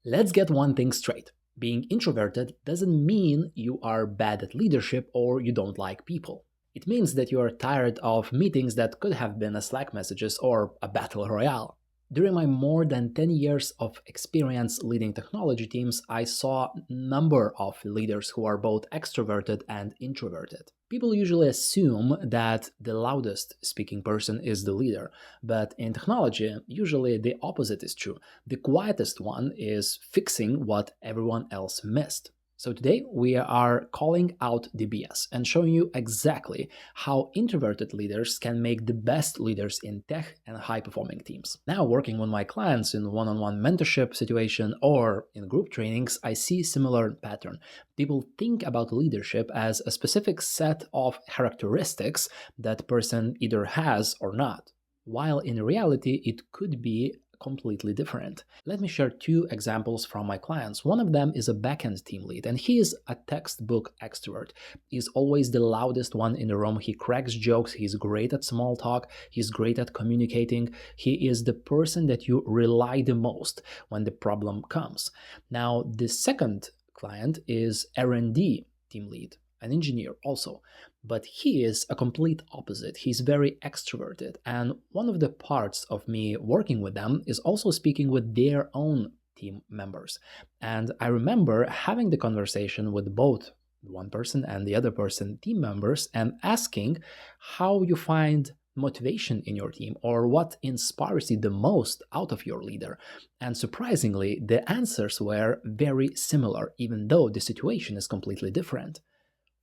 Let's get one thing straight. Being introverted doesn't mean you are bad at leadership or you don't like people. It means that you are tired of meetings that could have been a Slack messages or a battle royale. During my more than 10 years of experience leading technology teams, I saw a number of leaders who are both extroverted and introverted. People usually assume that the loudest speaking person is the leader, but in technology, usually the opposite is true. The quietest one is fixing what everyone else missed. So today we are calling out the BS and showing you exactly how introverted leaders can make the best leaders in tech and high-performing teams. Now, working with my clients in one-on-one mentorship situation or in group trainings, I see similar pattern. People think about leadership as a specific set of characteristics that person either has or not, while in reality it could be completely different. Let me share two examples from my clients. One of them is a backend team lead, and he is a textbook extrovert. He's always the loudest one in the room. He cracks jokes. He's great at small talk. He's great at communicating. He is the person that you rely the most when the problem comes. Now, the second client is R&D team lead, an engineer also, but he is a complete opposite. He's very extroverted, and one of the parts of me working with them is also speaking with their own team members. And I remember having the conversation with both one person and the other person team members and asking how you find motivation in your team or what inspires you the most out of your leader. And surprisingly, the answers were very similar, even though the situation is completely different.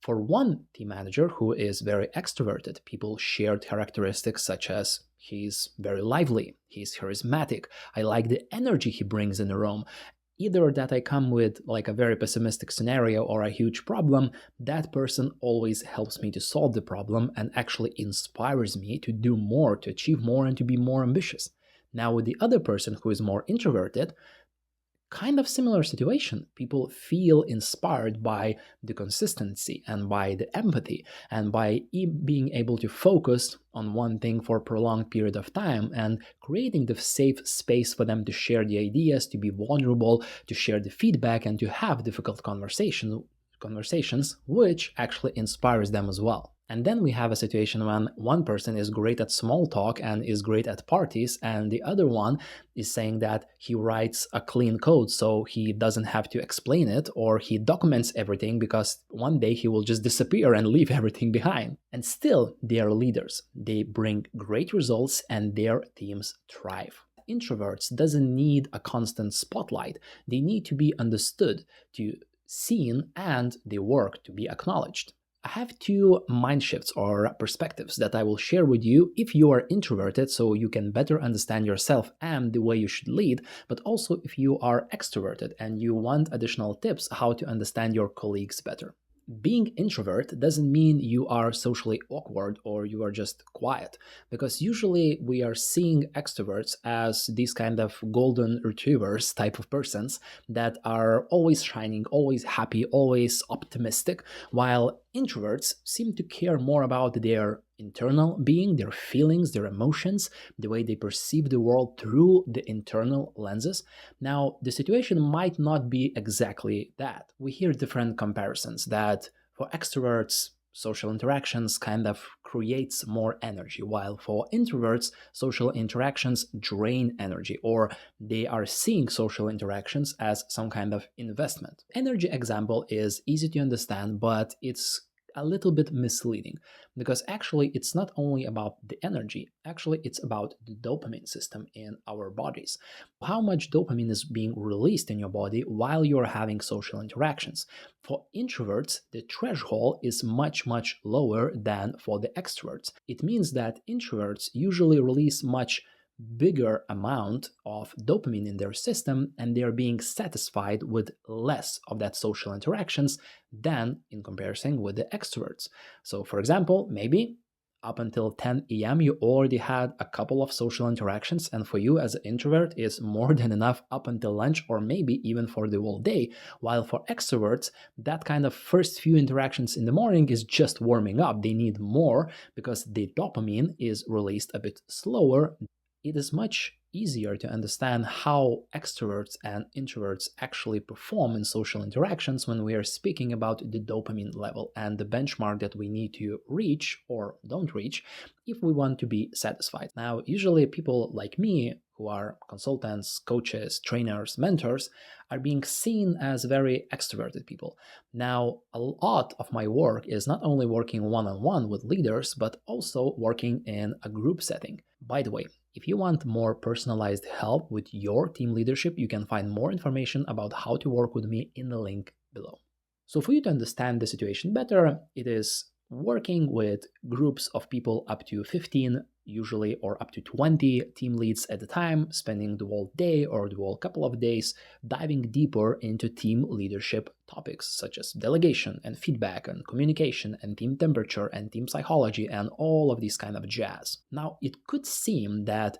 For one team manager who is very extroverted, people shared characteristics such as he's very lively, he's charismatic, I like the energy he brings in the room. Either that I come with like a very pessimistic scenario or a huge problem, that person always helps me to solve the problem and actually inspires me to do more, to achieve more, and to be more ambitious. Now, with the other person who is more introverted, kind of similar situation. People feel inspired by the consistency and by the empathy and by being able to focus on one thing for a prolonged period of time and creating the safe space for them to share the ideas, to be vulnerable, to share the feedback, and to have difficult conversations, which actually inspires them as well. And then we have a situation when one person is great at small talk and is great at parties, and the other one is saying that he writes a clean code so he doesn't have to explain it, or he documents everything because one day he will just disappear and leave everything behind. And still, they are leaders. They bring great results and their teams thrive. Introverts doesn't need a constant spotlight. They need to be understood, to seen, and they work to be acknowledged. I have two mind shifts or perspectives that I will share with you if you are introverted so you can better understand yourself and the way you should lead, but also if you are extroverted and you want additional tips how to understand your colleagues better. Being introvert doesn't mean you are socially awkward or you are just quiet, because usually we are seeing extroverts as these kind of golden retrievers type of persons that are always shining, always happy, always optimistic, while introverts seem to care more about their internal being, their feelings, their emotions, the way they perceive the world through the internal lenses. Now, the situation might not be exactly that. We hear different comparisons that for extroverts, social interactions kind of creates more energy, while for introverts, social interactions drain energy, or they are seeing social interactions as some kind of investment. Energy example is easy to understand, but it's a little bit misleading, because actually it's not only about the energy, actually it's about the dopamine system in our bodies. How much dopamine is being released in your body while you're having social interactions. For introverts, the threshold is much lower than for the extroverts. It means that introverts usually release much bigger amount of dopamine in their system, and they are being satisfied with less of that social interactions than in comparison with the extroverts. So for example, maybe up until 10 a.m. you already had a couple of social interactions, and for you as an introvert is more than enough up until lunch, or maybe even for the whole day, while for extroverts that kind of first few interactions in the morning is just warming up. They need more because the dopamine is released a bit slower. It is much easier to understand how extroverts and introverts actually perform in social interactions when we are speaking about the dopamine level and the benchmark that we need to reach or don't reach if we want to be satisfied. Now, usually people like me, who are consultants, coaches, trainers, mentors, are being seen as very extroverted people. Now, a lot of my work is not only working one on one with leaders, but also working in a group setting. By the way, if you want more personalized help with your team leadership, you can find more information about how to work with me in the link below. So, for you to understand the situation better, it is working with groups of people up to 15 usually, or up to 20 team leads at a time, spending the whole day or the whole couple of days diving deeper into team leadership topics such as delegation and feedback and communication and team temperature and team psychology and all of these kind of jazz. Now, it could seem that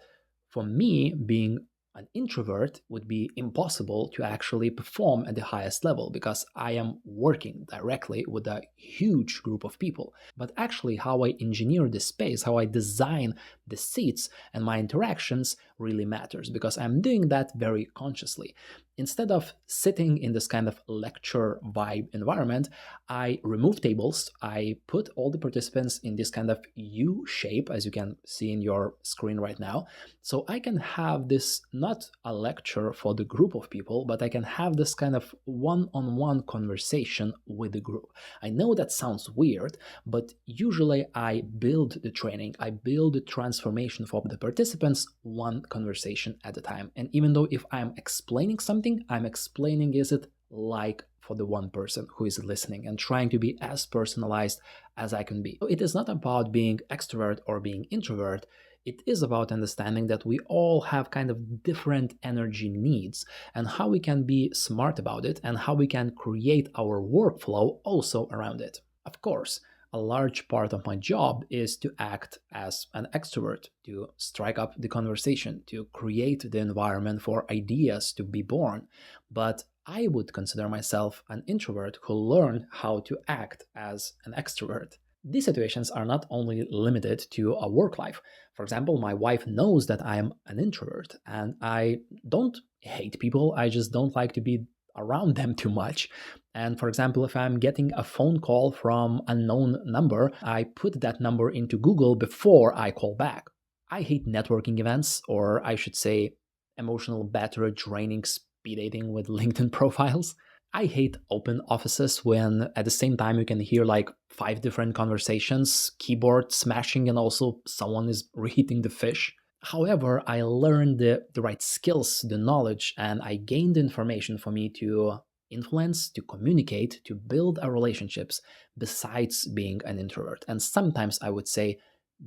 for me, being an introvert would be impossible to actually perform at the highest level because I am working directly with a huge group of people. But actually, how I engineer the space, how I design the seats and my interactions really matters because I'm doing that very consciously. Instead of sitting in this kind of lecture vibe environment, I remove tables. I put all the participants in this kind of U shape, as you can see in your screen right now. So I can have this not a lecture for the group of people, but I can have this kind of one-on-one conversation with the group. I know that sounds weird, but usually I build the training, I build the transformation for the participants one conversation at a time. And even though if I'm explaining something, I'm explaining is it like for the one person who is listening and trying to be as personalized as I can be. So it is not about being extrovert or being introvert. It is about understanding that we all have kind of different energy needs and how we can be smart about it and how we can create our workflow also around it. Of course, a large part of my job is to act as an extrovert, to strike up the conversation, to create the environment for ideas to be born. But I would consider myself an introvert who learned how to act as an extrovert. These situations are not only limited to a work life. For example, my wife knows that I am an introvert and I don't hate people, I just don't like to be around them too much. And for example, if I'm getting a phone call from a known number, I put that number into Google before I call back. I hate networking events, or I should say emotional battery draining speed dating with LinkedIn profiles. I hate open offices when at the same time you can hear like 5 different conversations, keyboard smashing, and also someone is reheating the fish. However, I learned the right skills, the knowledge, and I gained the information for me to influence, to communicate, to build our relationships besides being an introvert. And sometimes I would say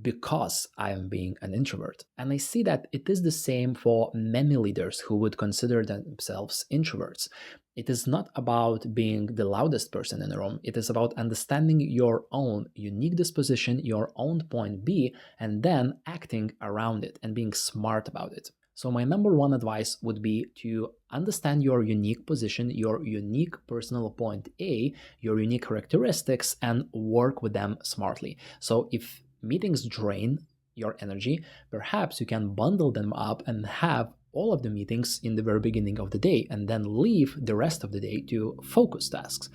because I am being an introvert. And I see that it is the same for many leaders who would consider themselves introverts. It is not about being the loudest person in the room. It is about understanding your own unique disposition, your own point B, and then acting around it and being smart about it. So my number one advice would be to understand your unique position, your unique personal point A, your unique characteristics, and work with them smartly. So if meetings drain your energy, perhaps you can bundle them up and have all of the meetings in the very beginning of the day and then leave the rest of the day to focus tasks.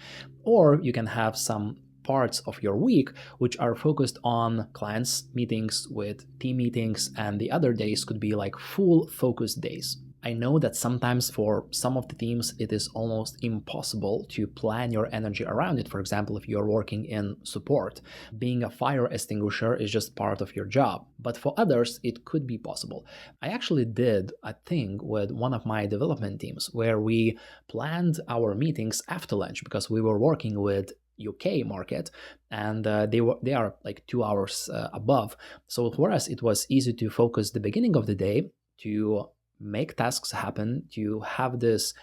Or you can have some parts of your week which are focused on clients meetings with team meetings, and the other days could be like full focus days. I know that sometimes for some of the teams it is almost impossible to plan your energy around it. For example, if you're working in support, being a fire extinguisher is just part of your job. But for others, it could be possible. I actually did a thing with one of my development teams where we planned our meetings after lunch because we were working with UK market, and they are like 2 hours above. So for us, it was easy to focus the beginning of the day to make tasks happen, to have this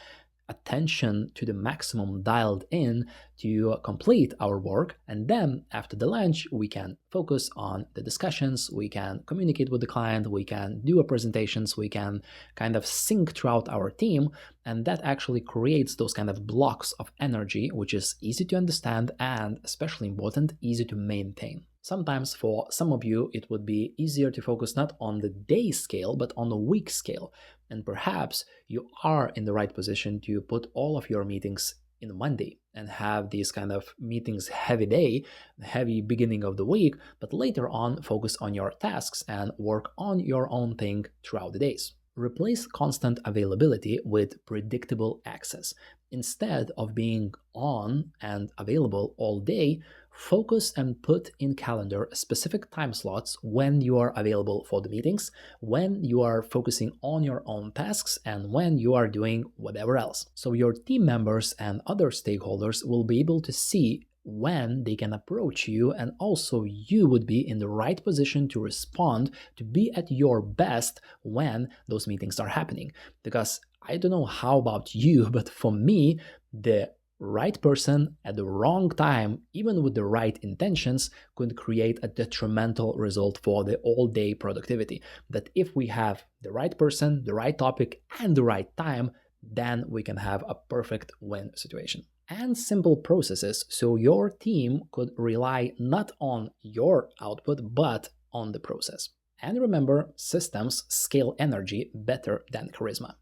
attention to the maximum dialed in to complete our work. And then after the lunch, we can focus on the discussions, we can communicate with the client, we can do our presentations, we can kind of sync throughout our team. And that actually creates those kind of blocks of energy, which is easy to understand and, especially important, easy to maintain. Sometimes for some of you, it would be easier to focus not on the day scale, but on the week scale. And perhaps you are in the right position to put all of your meetings in Monday and have these kind of meetings heavy day, heavy beginning of the week, but later on focus on your tasks and work on your own thing throughout the days. Replace constant availability with predictable access. Instead of being on and available all day, focus and put in calendar specific time slots when you are available for the meetings, when you are focusing on your own tasks, and when you are doing whatever else. So your team members and other stakeholders will be able to see when they can approach you, and also you would be in the right position to respond, to be at your best when those meetings are happening. Because I don't know how about you, but for me, the right person at the wrong time, even with the right intentions, could create a detrimental result for the all day productivity. That if we have the right person, the right topic, and the right time, then we can have a perfect win situation. And simple processes so your team could rely not on your output but on the process. And remember, systems scale energy better than charisma.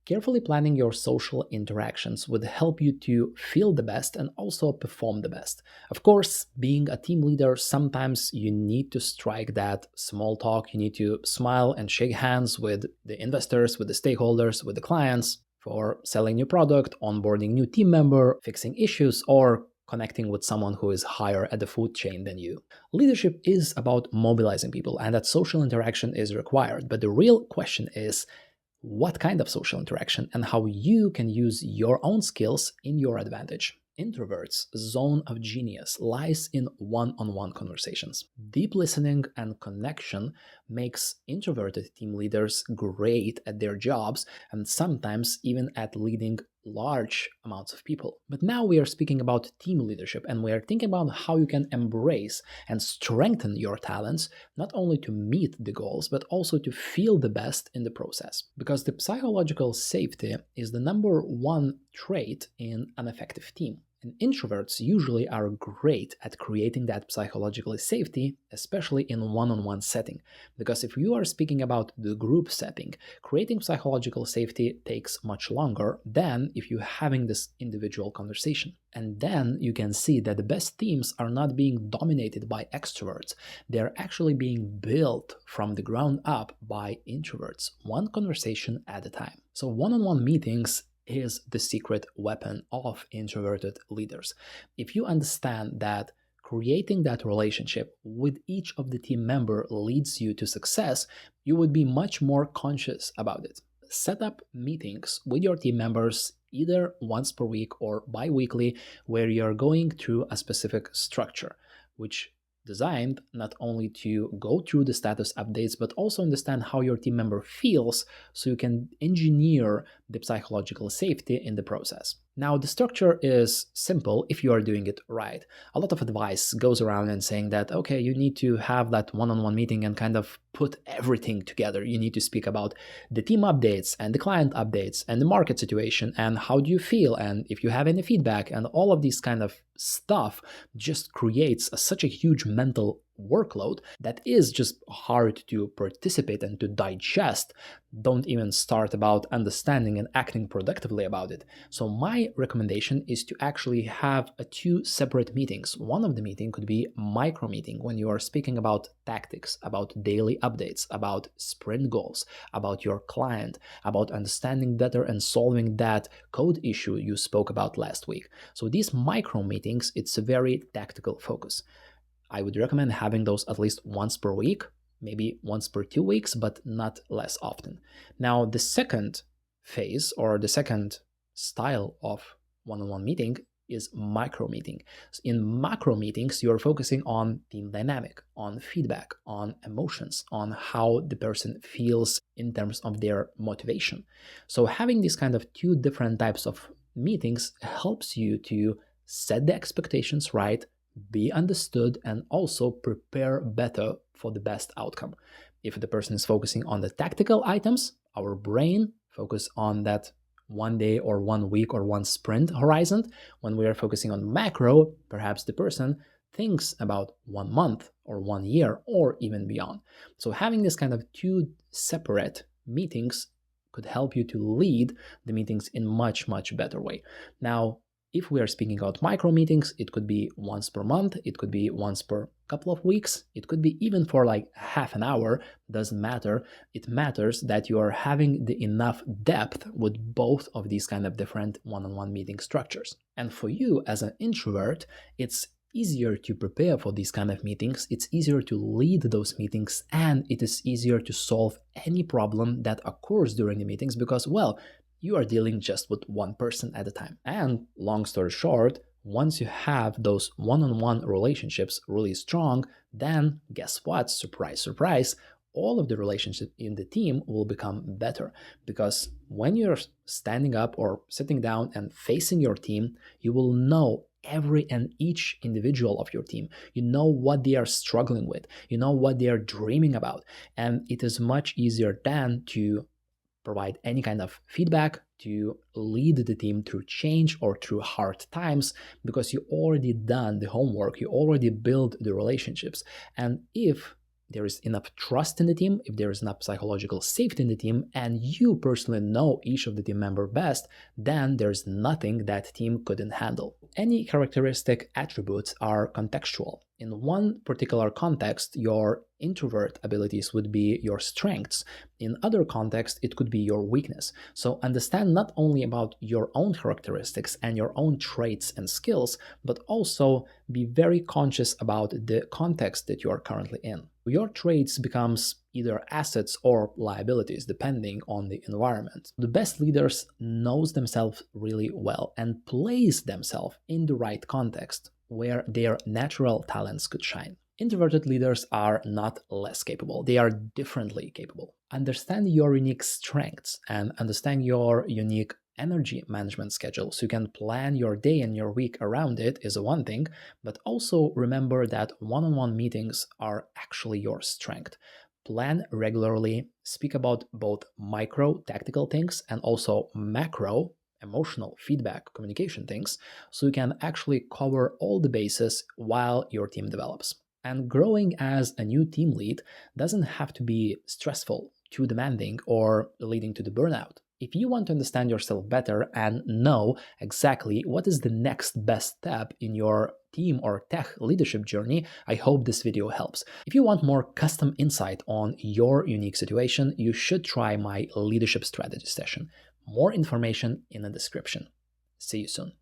Carefully planning your social interactions would help you to feel the best and also perform the best. Of course, being a team leader, sometimes you need to strike that small talk. You need to smile and shake hands with the investors, with the stakeholders, with the clients for selling new product, onboarding new team member, fixing issues, or connecting with someone who is higher at the food chain than you. Leadership is about mobilizing people, and that social interaction is required. But the real question is, what kind of social interaction and how you can use your own skills in your advantage. Introverts' zone of genius lies in one-on-one conversations. Deep listening and connection makes introverted team leaders great at their jobs and sometimes even at leading large amounts of people. But now we are speaking about team leadership, and we are thinking about how you can embrace and strengthen your talents, not only to meet the goals, but also to feel the best in the process. Because the psychological safety is the number one trait in an effective team. And introverts usually are great at creating that psychological safety, especially in one-on-one setting. Because if you are speaking about the group setting, creating psychological safety takes much longer than if you're having this individual conversation. And then you can see that the best teams are not being dominated by extroverts. They're actually being built from the ground up by introverts, one conversation at a time. So one-on-one meetings is the secret weapon of introverted leaders. If you understand that creating that relationship with each of the team member leads you to success, you would be much more conscious about it. Set up meetings with your team members either once per week or bi-weekly, where you're going through a specific structure, which designed not only to go through the status updates, but also understand how your team member feels so you can engineer the psychological safety in the process. Now, the structure is simple if you are doing it right. A lot of advice goes around and saying that, okay, you need to have that one-on-one meeting and kind of put everything together. You need to speak about the team updates and the client updates and the market situation and how do you feel and if you have any feedback, and all of these kind of stuff just creates such a huge mental workload that is just hard to participate and to digest. Don't even start about understanding and acting productively about it. So my recommendation is to actually have two separate meetings. One of the meeting could be micro meeting when you are speaking about tactics, about daily updates, about sprint goals, about your client, about understanding better and solving that code issue you spoke about last week. So these micro meetings, it's a very tactical focus. I would recommend having those at least once per week, maybe once per 2 weeks, but not less often. Now, the second phase or the second style of one-on-one meeting is micro meeting. In macro meetings, you're focusing on team dynamic, on feedback, on emotions, on how the person feels in terms of their motivation. So having these kind of two different types of meetings helps you to set the expectations right, be understood, and also prepare better for the best outcome. If the person is focusing on the tactical items, our brain focus on that 1 day or 1 week or one sprint horizon. When we are focusing on macro, perhaps the person thinks about 1 month or 1 year or even beyond. So having this kind of two separate meetings could help you to lead the meetings in much better way. Now, if we are speaking about micro meetings, it could be once per month, it could be once per couple of weeks, it could be even for like half an hour, doesn't matter. It matters that you are having the enough depth with both of these kind of different one-on-one meeting structures. And for you as an introvert, it's easier to prepare for these kind of meetings, it's easier to lead those meetings, and it is easier to solve any problem that occurs during the meetings because, well, you are dealing just with one person at a time. And long story short, once you have those one-on-one relationships really strong, then guess what? Surprise, surprise, all of the relationships in the team will become better because when you're standing up or sitting down and facing your team, you will know every and each individual of your team. You know what they are struggling with, you know what they are dreaming about, and it is much easier then to provide any kind of feedback, to lead the team through change or through hard times because you already done the homework, you already built the relationships. And if there is enough trust in the team, if there is enough psychological safety in the team, and you personally know each of the team member best, then there's nothing that team couldn't handle. Any characteristic attributes are contextual. In one particular context, your introvert abilities would be your strengths. In other contexts, it could be your weakness. So understand not only about your own characteristics and your own traits and skills, but also be very conscious about the context that you are currently in. Your traits becomes either assets or liabilities depending on the environment. The best leaders knows themselves really well and place themselves in the right context where their natural talents could shine. Introverted leaders are not less capable, they are differently capable. Understand your unique strengths and understand your unique energy management schedule so you can plan your day and your week around it is one thing, but also remember that one-on-one meetings are actually your strength. Plan regularly, speak about both micro tactical things and also macro emotional feedback communication things so you can actually cover all the bases while your team develops. And growing as a new team lead doesn't have to be stressful, too demanding, or leading to the burnout. If you want to understand yourself better and know exactly what is the next best step in your team or tech leadership journey, I hope this video helps. If you want more custom insight on your unique situation, you should try my leadership strategy session. More information in the description. See you soon.